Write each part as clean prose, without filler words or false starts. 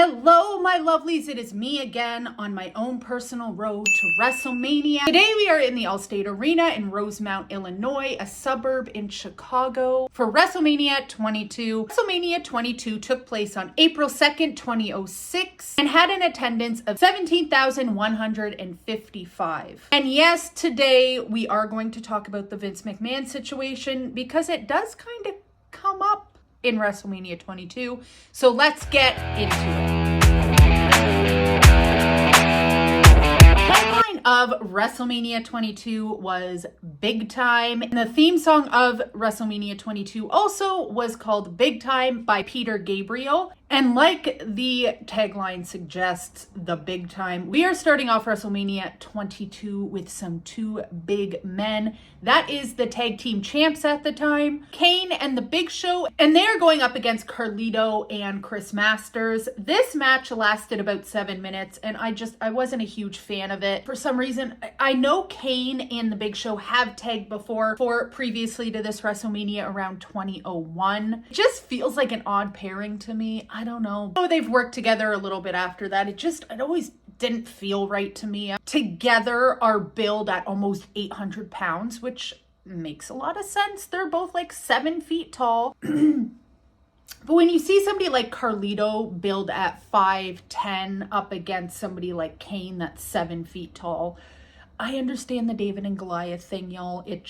Hello, my lovelies. It is me again on my own personal road to WrestleMania. Today we are in the Allstate Arena in Rosemont, Illinois, a suburb in Chicago, for WrestleMania 22. WrestleMania 22 took place on April 2nd, 2006, and had an attendance of 17,155. And yes, today we are going to talk about the Vince McMahon situation because it does kind of come up in WrestleMania 22. So let's get into it. Headline of WrestleMania 22 was Big Time. And the theme song of WrestleMania 22 also was called Big Time by Peter Gabriel. And like the tagline suggests, the big time, we are starting off WrestleMania 22 with some two big men. That is the tag team champs at the time, Kane and the Big Show, and they are going up against Carlito and Chris Masters. This match lasted about 7 minutes, and I wasn't a huge fan of it. For some reason, I know Kane and the Big Show have tagged before, previously to this WrestleMania around 2001. It just feels like an odd pairing to me. I don't know. Oh, they've worked together a little bit after that. It always didn't feel right to me. Together are billed at almost 800 pounds, which makes a lot of sense. They're both like 7 feet tall. But when you see somebody like Carlito billed at 5'10" up against somebody like Kane that's 7 feet tall, I understand the David and Goliath thing, y'all. It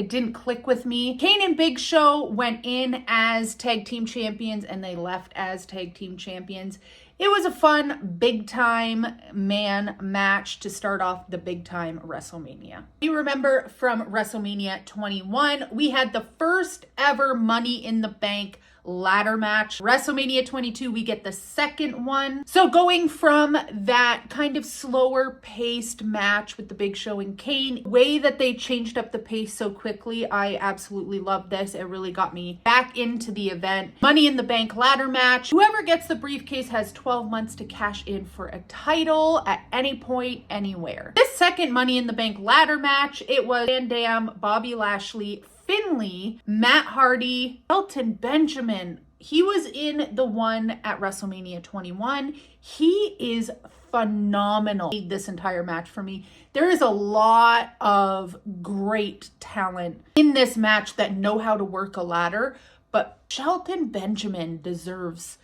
didn't click with me. Kane and Big Show went in as tag team champions and they left as tag team champions. It was a fun big time man match to start off the big time WrestleMania. You remember from WrestleMania 21, we had the first ever Money in the Bank ladder match. WrestleMania 22, we get the second one. So going from that kind of slower paced match with the Big Show and Kane, way that they changed up the pace so quickly, I absolutely love this. It really got me back into the event. Money in the Bank ladder match. Whoever gets the briefcase has 12 months to cash in for a title at any point, anywhere. This second Money in the Bank ladder match, it was Van Dam, Bobby Lashley, Finley, Matt Hardy, Shelton Benjamin. He was in the one at WrestleMania 21. He is phenomenal. This entire match for me. There is a lot of great talent in this match that know how to work a ladder, but Shelton Benjamin deserves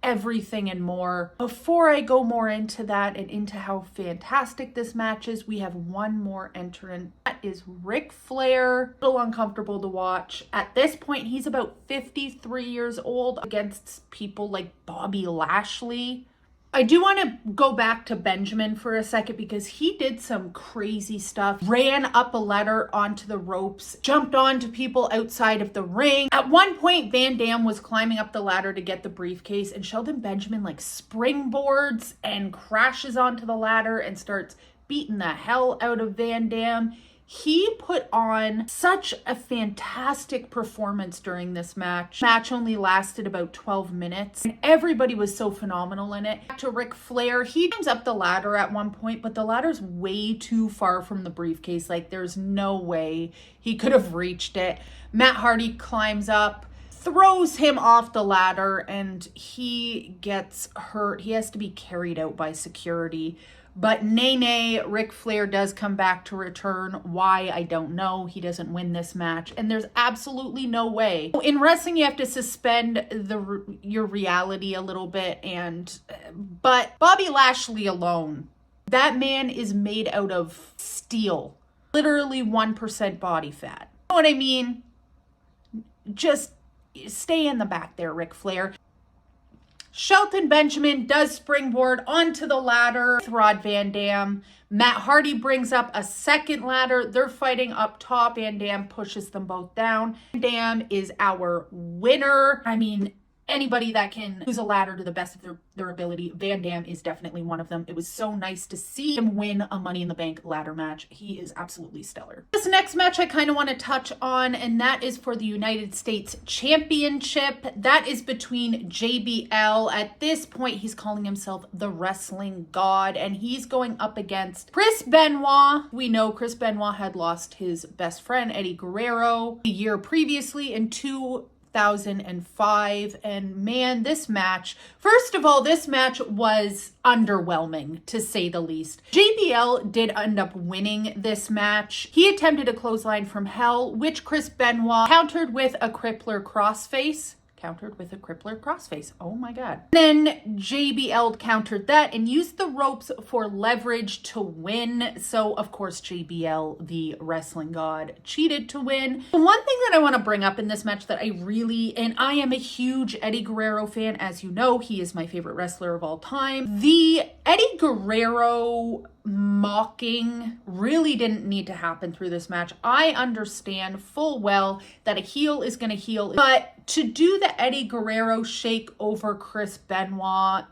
everything and more. Before I go more into that and into how fantastic this match is, we have one more entrant. That is Ric Flair. A little uncomfortable to watch. At this point, he's about 53 years old against people like Bobby Lashley. I do want to go back to Benjamin for a second because he did some crazy stuff. Ran up a ladder onto the ropes, jumped onto people outside of the ring. At one point, Van Dam was climbing up the ladder to get the briefcase, and Shelton Benjamin like springboards and crashes onto the ladder and starts beating the hell out of Van Dam. He put on such a fantastic performance during this match. The match only lasted about 12 minutes, and everybody was so phenomenal in it. Back to Ric Flair, he climbs up the ladder at one point, but the ladder's way too far from the briefcase. Like, there's no way he could have reached it. Matt Hardy climbs up, throws him off the ladder, and he gets hurt. He has to be carried out by security. But nay, Ric Flair does come back to return. Why, I don't know. He doesn't win this match, and there's absolutely no way. In wrestling, you have to suspend your reality a little bit, but Bobby Lashley alone, that man is made out of steel. Literally 1% body fat. You know what I mean? Just stay in the back there, Ric Flair. Shelton Benjamin does springboard onto the ladder with Rod Van Dam. Matt Hardy brings up a second ladder. They're fighting up top. Van Dam pushes them both down. Van Dam is our winner. I mean, anybody that can use a ladder to the best of their ability, Van Dam is definitely one of them. It was so nice to see him win a Money in the Bank ladder match. He is absolutely stellar. This next match I kind of want to touch on, and that is for the United States Championship. That is between JBL. At this point, he's calling himself the Wrestling God, and he's going up against Chris Benoit. We know Chris Benoit had lost his best friend, Eddie Guerrero, a year previously in two 2005. And man, this match, first of all, this match was underwhelming to say the least. JBL did end up winning this match. He attempted a clothesline from hell, which Chris Benoit countered with a crippler crossface. Oh my God. Then JBL countered that and used the ropes for leverage to win. So of course JBL, the wrestling god, cheated to win. One thing that I want to bring up in this match that and I am a huge Eddie Guerrero fan. As you know, he is my favorite wrestler of all time. The Eddie Guerrero mocking really didn't need to happen through this match. I understand full well that a heel is going to heel, but to do the Eddie Guerrero shake over Chris Benoit,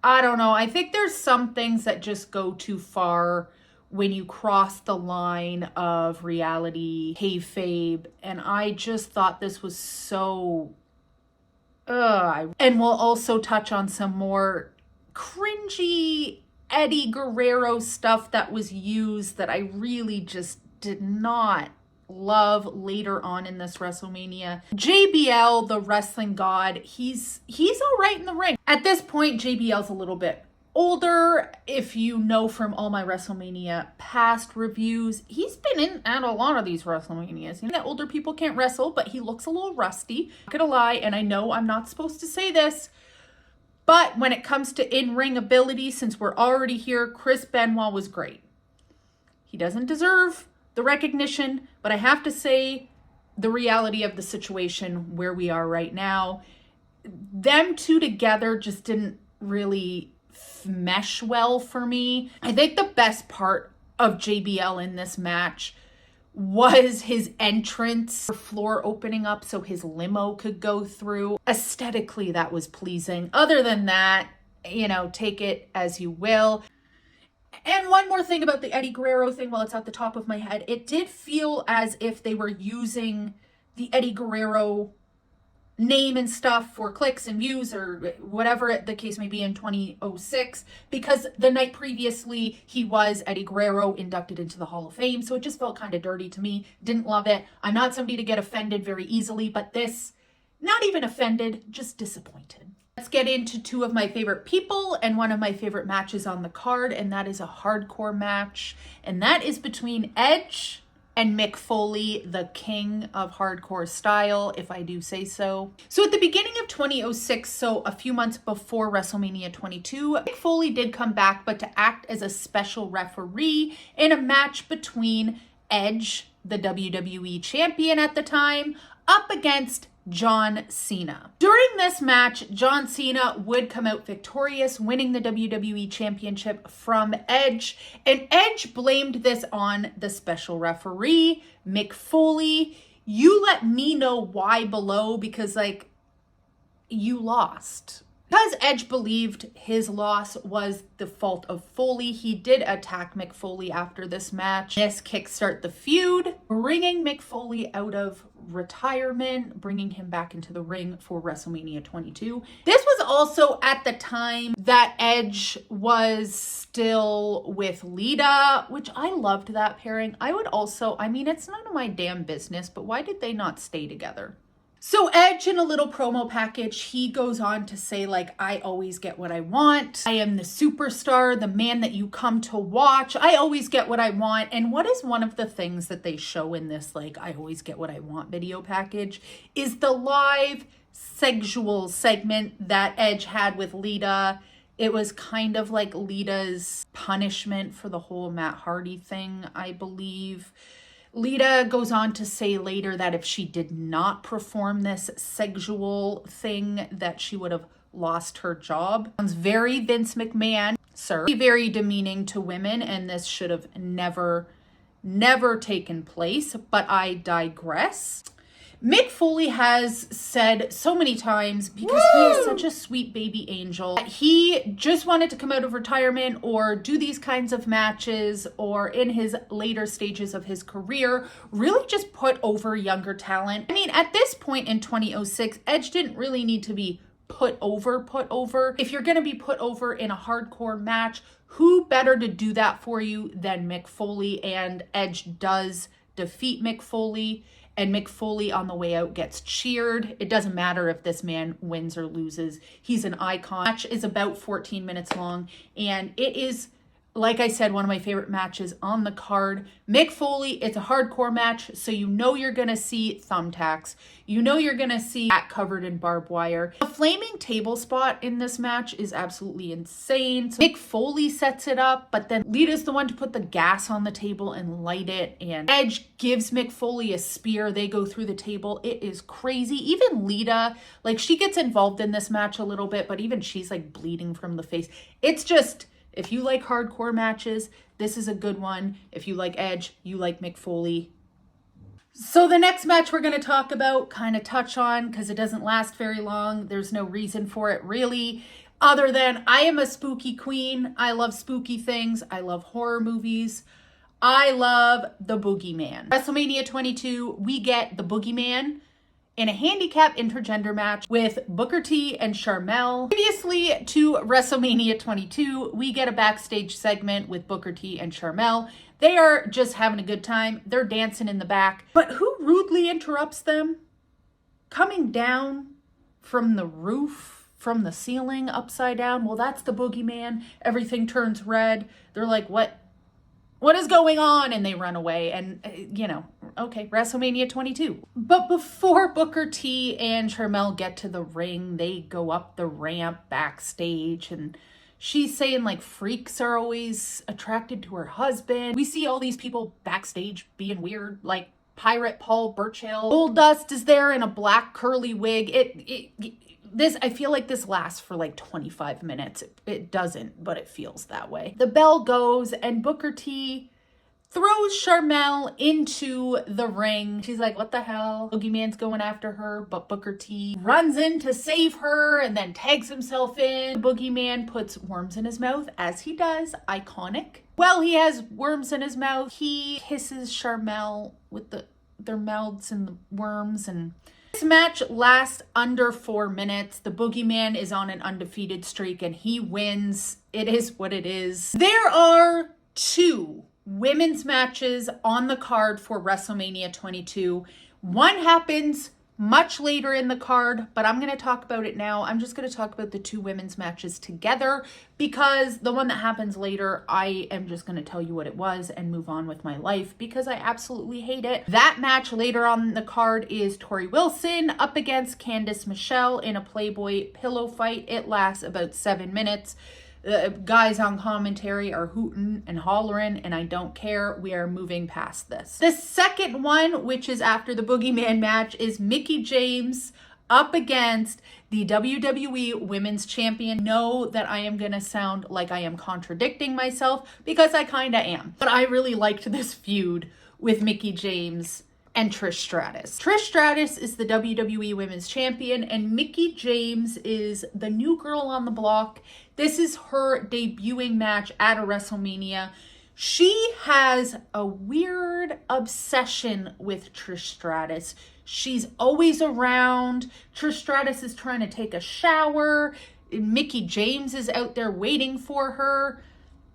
I don't know. I think there's some things that just go too far when you cross the line of reality, kayfabe, and I just thought this was so... And we'll also touch on some more cringy Eddie Guerrero stuff that was used that I really just did not love later on in this WrestleMania. JBL, the wrestling god, he's all right in the ring. At this point, JBL's a little bit older. If you know from all my WrestleMania past reviews, he's been in at a lot of these WrestleManias. You know that older people can't wrestle, but he looks a little rusty. Not gonna lie, and I know I'm not supposed to say this, but when it comes to in-ring ability, since we're already here, Chris Benoit was great. He doesn't deserve the recognition, but I have to say the reality of the situation where we are right now, them two together just didn't really mesh well for me. I think the best part of JBL in this match was his entrance, floor opening up so his limo could go through. Aesthetically, that was pleasing. Other than that, take it as you will. And one more thing about the Eddie Guerrero thing while it's at the top of my head. It did feel as if they were using the Eddie Guerrero name and stuff for clicks and views or whatever the case may be in 2006, because the night previously he was Eddie Guerrero inducted into the Hall of Fame. So it just felt kind of dirty to me. Didn't love it. I'm not somebody to get offended very easily, but this, not even offended, just disappointed. Let's get into two of my favorite people and one of my favorite matches on the card, and that is a hardcore match, and that is between Edge and Mick Foley, the king of hardcore style, if I do say so. So at the beginning of 2006, so a few months before WrestleMania 22, Mick Foley did come back, but to act as a special referee in a match between Edge, the WWE champion at the time, up against John Cena. During this match, John Cena would come out victorious, winning the WWE Championship from Edge, and Edge blamed this on the special referee, Mick Foley. You let me know why below, because you lost. Because Edge believed his loss was the fault of Foley, he did attack Mick Foley after this match. This kickstart the feud, bringing Mick Foley out of retirement, bringing him back into the ring for WrestleMania 22. This was also at the time that Edge was still with Lita, which I loved that pairing. I would also, it's none of my damn business, but why did they not stay together? So Edge, in a little promo package, he goes on to say, I always get what I want. I am the superstar, the man that you come to watch. I always get what I want. And what is one of the things that they show in this, I always get what I want video package, is the live sexual segment that Edge had with Lita. It was kind of like Lita's punishment for the whole Matt Hardy thing, I believe. Lita goes on to say later that if she did not perform this sexual thing, that she would have lost her job. Sounds very Vince McMahon, sir. Very demeaning to women, and this should have never taken place, but I digress. Mick Foley has said so many times, because he is such a sweet baby angel, that he just wanted to come out of retirement or do these kinds of matches, or in his later stages of his career, really just put over younger talent. At this point in 2006, Edge didn't really need to be put over. If you're going to be put over in a hardcore match, who better to do that for you than Mick Foley? And Edge does defeat Mick Foley. and Mick Foley on the way out gets cheered. It doesn't matter if this man wins or loses. He's an icon. The match is about 14 minutes long, and it is, like I said, one of my favorite matches on the card. Mick Foley, it's a hardcore match, so you know you're going to see thumbtacks. You know you're going to see hat covered in barbed wire. The flaming table spot in this match is absolutely insane. So Mick Foley sets it up, but then Lita's the one to put the gas on the table and light it, and Edge gives Mick Foley a spear. They go through the table. It is crazy. Even Lita, like, she gets involved in this match a little bit, but even she's like bleeding from the face. It's just... if you like hardcore matches, this is a good one. If you like Edge, you like Mick Foley. So the next match we're going to talk about, kind of touch on, because it doesn't last very long. There's no reason for it really, other than I am a spooky queen. I love spooky things. I love horror movies. I love the Boogeyman. WrestleMania 22, we get the Boogeyman in a handicap intergender match with Booker T and Sharmell. Previously to WrestleMania 22, we get a backstage segment with Booker T and Sharmell. They are just having a good time. They're dancing in the back. But who rudely interrupts them? Coming down from the roof, from the ceiling, upside down. Well, that's the Boogeyman. Everything turns red. They're like, what is going on? And they run away. And, okay, WrestleMania 22. But before Booker T and Sharmell get to the ring, they go up the ramp backstage, and she's saying, like, freaks are always attracted to her husband. We see all these people backstage being weird, like Pirate Paul Burchill. Goldust is there in a black curly wig. I feel like this lasts for like 25 minutes. It doesn't, but it feels that way. The bell goes and Booker T throws Sharmell into the ring. She's like, what the hell? Boogeyman's going after her, but Booker T runs in to save her and then tags himself in. The Boogeyman puts worms in his mouth, as he does. Iconic. Well, he has worms in his mouth. He kisses Sharmell with their mouths and the worms, and this match lasts under 4 minutes. The Boogeyman is on an undefeated streak and he wins. It is what it is. There are 2 women's matches on the card for WrestleMania 22. One happens much later in the card, but I'm going to talk about it now. I'm just going to talk about the 2 women's matches together, because the one that happens later, I am just going to tell you what it was and move on with my life, because I absolutely hate it. That match later on the card is Tori Wilson up against Candice Michelle in a Playboy pillow fight. It lasts about 7 minutes. Guys on commentary are hooting and hollering, and I don't care. We are moving past this. The second one, which is after the Boogeyman match, is Mickie James up against the WWE Women's Champion. Know that I am going to sound like I am contradicting myself, because I kind of am. But I really liked this feud with Mickie James and Trish Stratus. Trish Stratus is the WWE Women's Champion, and Mickie James is the new girl on the block. This is her debuting match at a WrestleMania. She has a weird obsession with Trish Stratus. She's always around. Trish Stratus is trying to take a shower. Mickie James is out there waiting for her.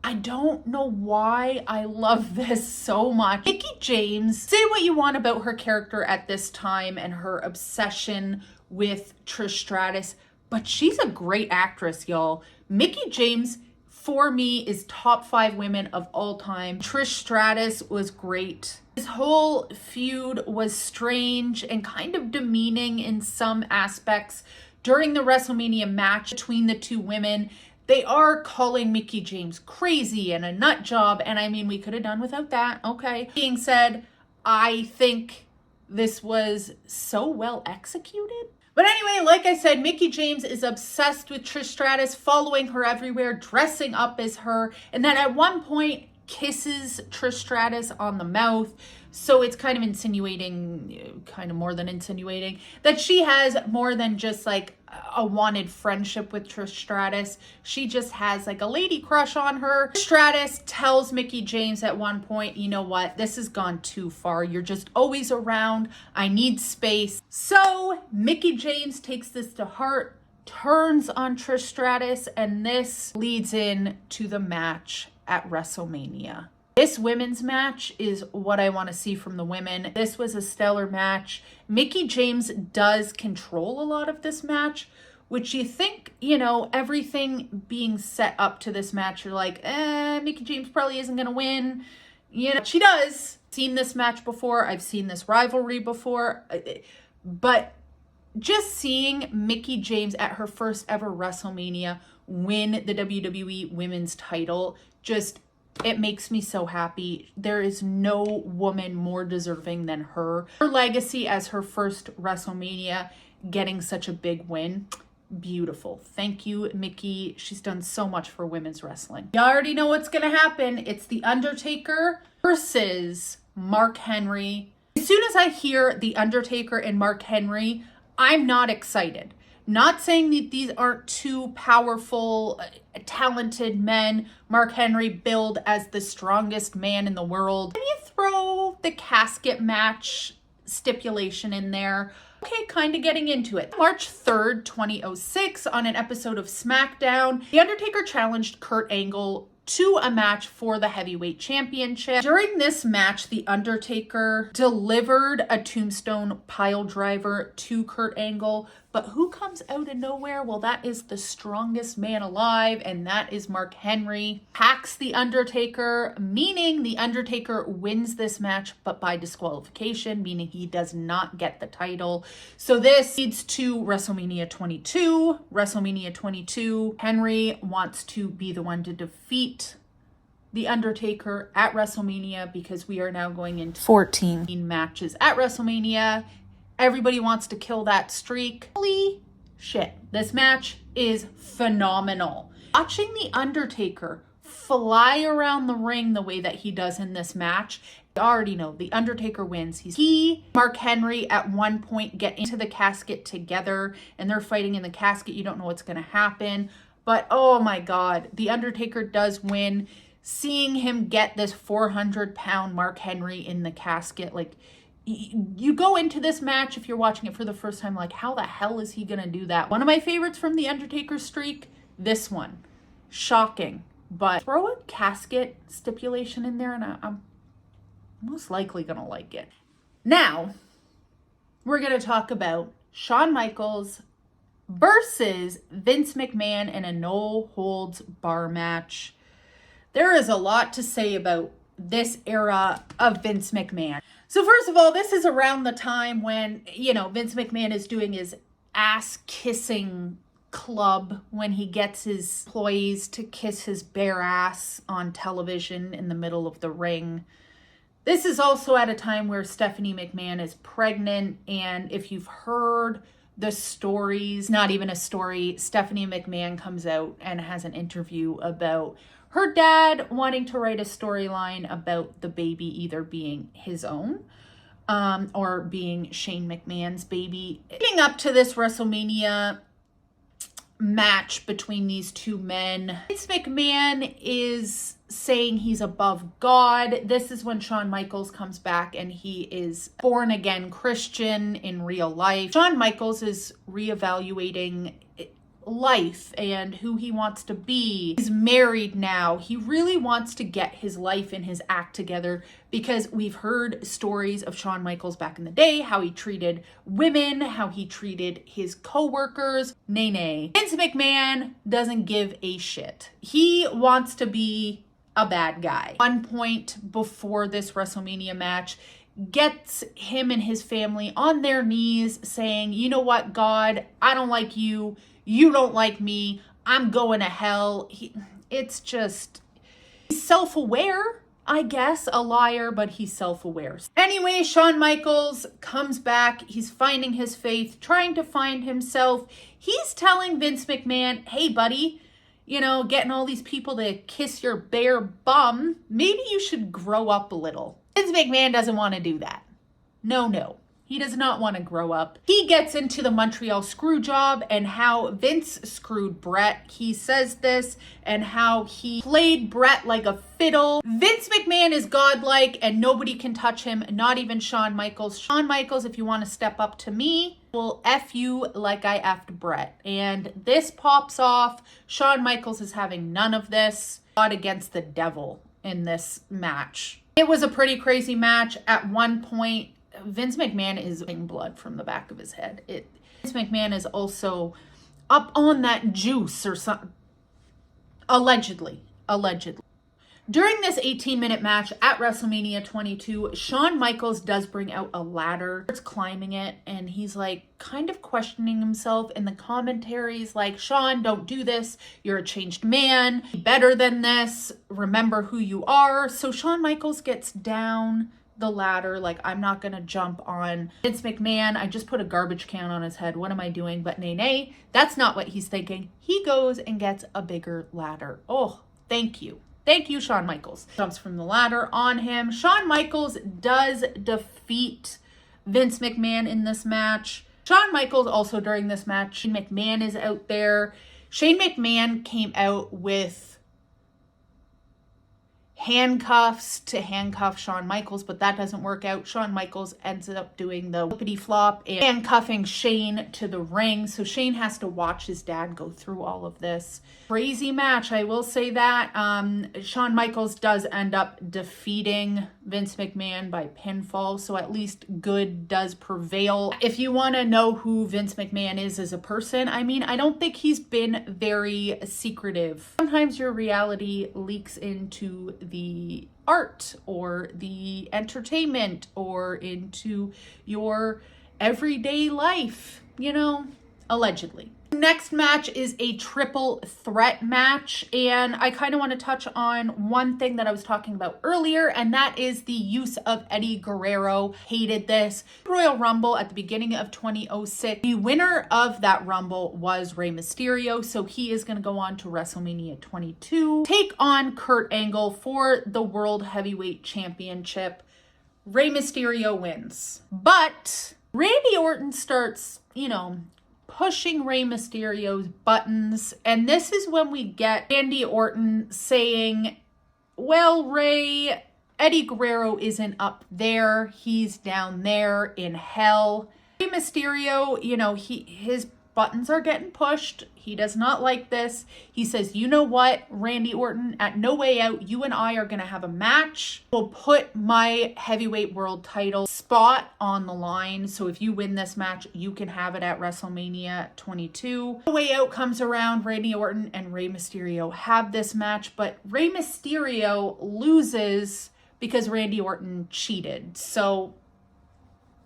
I don't know why I love this so much. Mickie James, say what you want about her character at this time and her obsession with Trish Stratus, but she's a great actress, y'all. Mickie James, for me, is top 5 women of all time. Trish Stratus was great. This whole feud was strange and kind of demeaning in some aspects. During the WrestleMania match between the 2 women, they are calling Mickie James crazy and a nut job, and I mean, we could have done without that, okay. Being said, I think this was so well executed. But anyway, like I said, Mickie James is obsessed with Trish Stratus, following her everywhere, dressing up as her, and then at one point kisses Trish Stratus on the mouth. So it's kind of insinuating, kind of more than insinuating, that she has more than just like a wanted friendship with Trish Stratus. She just has like a lady crush on her. Stratus tells Mickie James at one point, you know what, this has gone too far. You're just always around. I need space. So Mickie James takes this to heart, turns on Trish Stratus, and this leads in to the match at WrestleMania This women's match is what I want to see from the women. This was a stellar match. Mickie James does control a lot of this match, which you think, you know, everything being set up to this match, you're like, Mickie James probably isn't going to win. You know, she does. Seen this match before. I've seen this rivalry before. But just seeing Mickie James at her first ever WrestleMania win the WWE Women's title, just, it makes me so happy. There is no woman more deserving than her. Her legacy as her first WrestleMania, getting such a big win. Beautiful. Thank you, Mickie. She's done so much for women's wrestling. You already know what's going to happen. It's The Undertaker versus Mark Henry. As soon as I hear The Undertaker and Mark Henry, I'm not excited. Not saying that these aren't two powerful, talented men. Mark Henry billed as the strongest man in the world. Can you throw the casket match stipulation in there? Okay, kind of getting into it. March 3rd, 2006, on an episode of SmackDown, The Undertaker challenged Kurt Angle to a match for the heavyweight championship. During this match, The Undertaker delivered a tombstone pile driver to Kurt Angle, but who comes out of nowhere? Well, that is the strongest man alive, and that is Mark Henry. Hacks The Undertaker, meaning The Undertaker wins this match, but by disqualification, meaning he does not get the title. So this leads to WrestleMania 22. WrestleMania 22, Henry wants to be the one to defeat The Undertaker at WrestleMania, because we are now going into 14 matches at WrestleMania. Everybody wants to kill that streak. Holy shit. This match is phenomenal. Watching The Undertaker fly around the ring the way that he does in this match, you already know The Undertaker wins. He, Mark Henry at one point get into the casket together, and they're fighting in the casket. You don't know what's going to happen. But oh my God, The Undertaker does win. Seeing him get this 400-pound Mark Henry in the casket, like, you go into this match, if you're watching it for the first time, like, how the hell is he gonna do that? One of my favorites from The Undertaker's streak, this one. Shocking. But throw a casket stipulation in there and I'm most likely gonna like it. Now, we're gonna talk about Shawn Michaels versus Vince McMahon in a no-holds-bar match. There is a lot to say about this era of Vince McMahon. So first of all, this is around the time when, you know, Vince McMahon is doing his ass-kissing club, when he gets his employees to kiss his bare ass on television in the middle of the ring. This is also at a time where Stephanie McMahon is pregnant, and if you've heard the stories, not even a story, Stephanie McMahon comes out and has an interview about her dad wanting to write a storyline about the baby either being his own or being Shane McMahon's baby. Leading up to this WrestleMania match between these two men, Vince McMahon is saying he's above God. This is when Shawn Michaels comes back and he is born again Christian in real life. Shawn Michaels is reevaluating life and who he wants to be. He's married now. He really wants to get his life and his act together, because we've heard stories of Shawn Michaels back in the day, how he treated women, how he treated his co-workers. Nay. Vince McMahon doesn't give a shit. He wants to be a bad guy. One point before this WrestleMania match, gets him and his family on their knees saying, you know what, God, I don't like you. You don't like me. I'm going to hell. It's just, he's self-aware, I guess. A liar, but he's self-aware. Anyway, Shawn Michaels comes back. He's finding his faith, trying to find himself. He's telling Vince McMahon, hey, buddy, you know, getting all these people to kiss your bare bum, maybe you should grow up a little. Vince McMahon doesn't want to do that. No. He does not want to grow up. He gets into the Montreal screw job and how Vince screwed Brett. He says this, and how he played Brett like a fiddle. Vince McMahon is godlike and nobody can touch him, not even Shawn Michaels. Shawn Michaels, if you want to step up to me, will F you like I F'd Brett. And this pops off. Shawn Michaels is having none of this. God against the devil. in this match. It was a pretty crazy match. At one point, Vince McMahon is getting blood from the back of his head. Vince McMahon is also up on that juice or something. Allegedly. During this 18-minute match at WrestleMania 22, Shawn Michaels does bring out a ladder. Starts climbing it, and he's like kind of questioning himself in the commentaries, like, Shawn, don't do this. You're a changed man. Be better than this. Remember who you are. So Shawn Michaels gets down the ladder, like, I'm not gonna jump on Vince McMahon. I just put a garbage can on his head. What am I doing? But nay, that's not what he's thinking. He goes and gets a bigger ladder. Oh, thank you. Thank you, Shawn Michaels. Jumps from the ladder on him. Shawn Michaels does defeat Vince McMahon in this match. Shawn Michaels also during this match, Shane McMahon is out there. Shane McMahon came out with handcuffs to handcuff Shawn Michaels, but that doesn't work out. Shawn Michaels ends up doing the flippity flop and handcuffing Shane to the ring. So Shane has to watch his dad go through all of this. Crazy match, I will say that. Shawn Michaels does end up defeating Vince McMahon by pinfall, so at least good does prevail. If you want to know who Vince McMahon is as a person, I mean, I don't think he's been very secretive. Sometimes your reality leaks into the art or the entertainment or into your everyday life, you know, allegedly. Next match is a triple threat match, and I kind of want to touch on one thing that I was talking about earlier, and that is the use of Eddie Guerrero. Hated this. Royal Rumble at the beginning of 2006. The winner of that Rumble was Rey Mysterio, so he is going to go on to WrestleMania 22, take on Kurt Angle for the World Heavyweight Championship. Rey Mysterio wins, but Randy Orton starts, you know, pushing Rey Mysterio's buttons. And this is when we get Randy Orton saying, well, Rey, Eddie Guerrero isn't up there. He's down there in hell. Rey Mysterio, you know, his buttons are getting pushed. He does not like this. He says, you know what, Randy Orton, at No Way Out, you and I are going to have a match. We'll put my heavyweight world title spot on the line. So if you win this match, you can have it at WrestleMania 22. No Way Out comes around. Randy Orton and Rey Mysterio have this match, but Rey Mysterio loses because Randy Orton cheated. So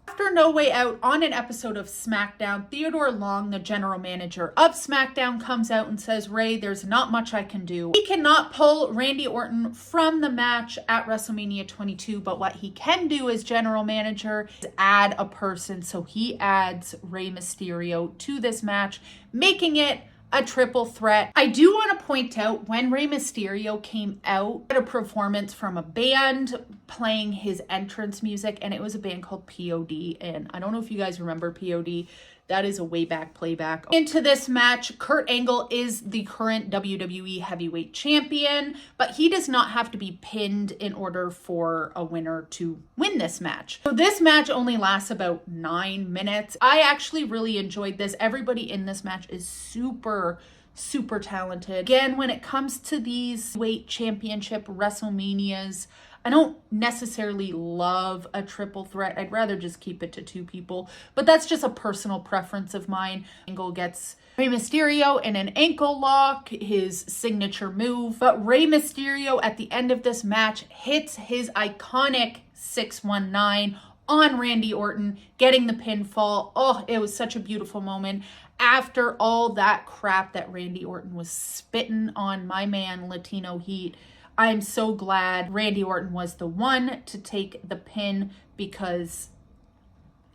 after No Way Out, on an episode of SmackDown, Theodore Long, the general manager of SmackDown, comes out and says, Rey, there's not much I can do. He cannot pull Randy Orton from the match at WrestleMania 22, but what he can do as general manager is add a person. So he adds Rey Mysterio to this match, making it a triple threat. I do want to point out when Rey Mysterio came out at a performance from a band playing his entrance music, and it was a band called POD, and I don't know if you guys remember POD. That is a way back playback. Into this match, Kurt Angle is the current WWE Heavyweight Champion, but he does not have to be pinned in order for a winner to win this match. So this match only lasts about 9 minutes. I actually really enjoyed this. Everybody in this match is super talented. Again, when it comes to these weight championship WrestleManias, I don't necessarily love a triple threat. I'd rather just keep it to 2 people, but that's just a personal preference of mine. Angle gets Rey Mysterio in an ankle lock, his signature move, but Rey Mysterio at the end of this match hits his iconic 619 on Randy Orton, getting the pinfall. Oh, it was such a beautiful moment. After all that crap that Randy Orton was spitting on my man, Latino Heat, I'm so glad Randy Orton was the one to take the pin because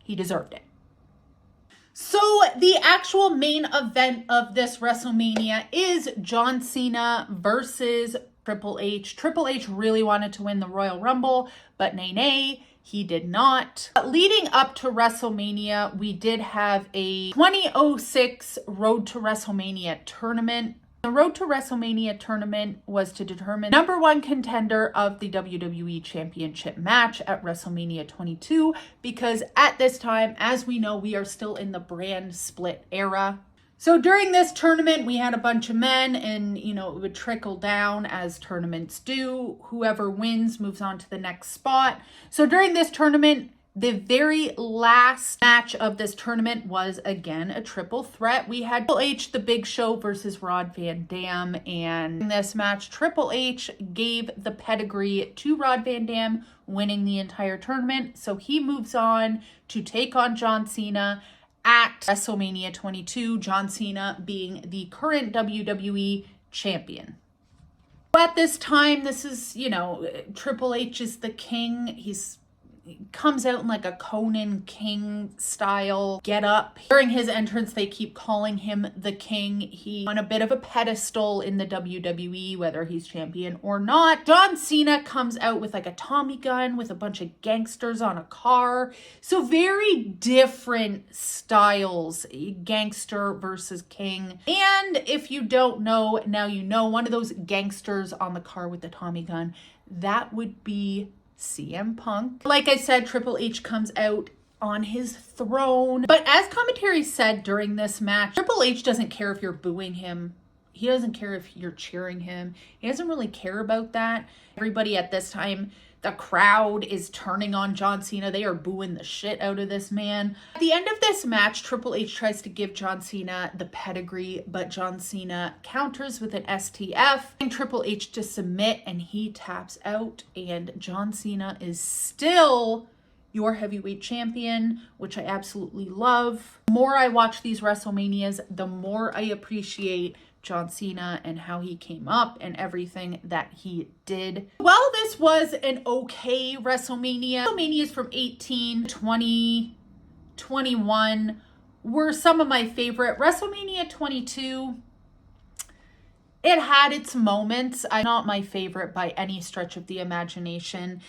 he deserved it. So the actual main event of this WrestleMania is John Cena versus Triple H. Triple H really wanted to win the Royal Rumble, but nay, he did not. Leading up to WrestleMania, we did have a 2006 Road to WrestleMania tournament. The Road to WrestleMania tournament was to determine number 1 contender of the WWE Championship match at WrestleMania 22, because at this time, as we know, we are still in the brand split era. So during this tournament, we had a bunch of men, and, you know, it would trickle down as tournaments do. Whoever wins moves on to the next spot. So during this tournament, the very last match of this tournament was, again, a triple threat. We had Triple H, The Big Show versus Rod Van Dam. And in this match, Triple H gave the pedigree to Rod Van Dam, winning the entire tournament. So he moves on to take on John Cena at WrestleMania 22, John Cena being the current WWE champion. At this time, this is, you know, Triple H is the king. He comes out in like a Conan King style get up. During his entrance, they keep calling him the king. He on a bit of a pedestal in the WWE, whether he's champion or not. John Cena comes out with like a Tommy gun with a bunch of gangsters on a car. So very different styles, gangster versus king. And if you don't know, now you know, one of those gangsters on the car with the Tommy gun, that would be CM Punk. Like I said, Triple H comes out on his throne. But as commentary said during this match, Triple H doesn't care if you're booing him. He doesn't care if you're cheering him. He doesn't really care about that. Everybody at this time, the crowd is turning on John Cena. They are booing the shit out of this man. At the end of this match, Triple H tries to give John Cena the pedigree, but John Cena counters with an STF and Triple H to submit, and he taps out, and John Cena is still your heavyweight champion, which I absolutely love. The more I watch these WrestleManias, the more I appreciate John Cena and how he came up and everything that he did. Well, this was an okay WrestleMania. WrestleManias from 18, 20, 21 were some of my favorite. WrestleMania 22, it had its moments. Not my favorite by any stretch of the imagination.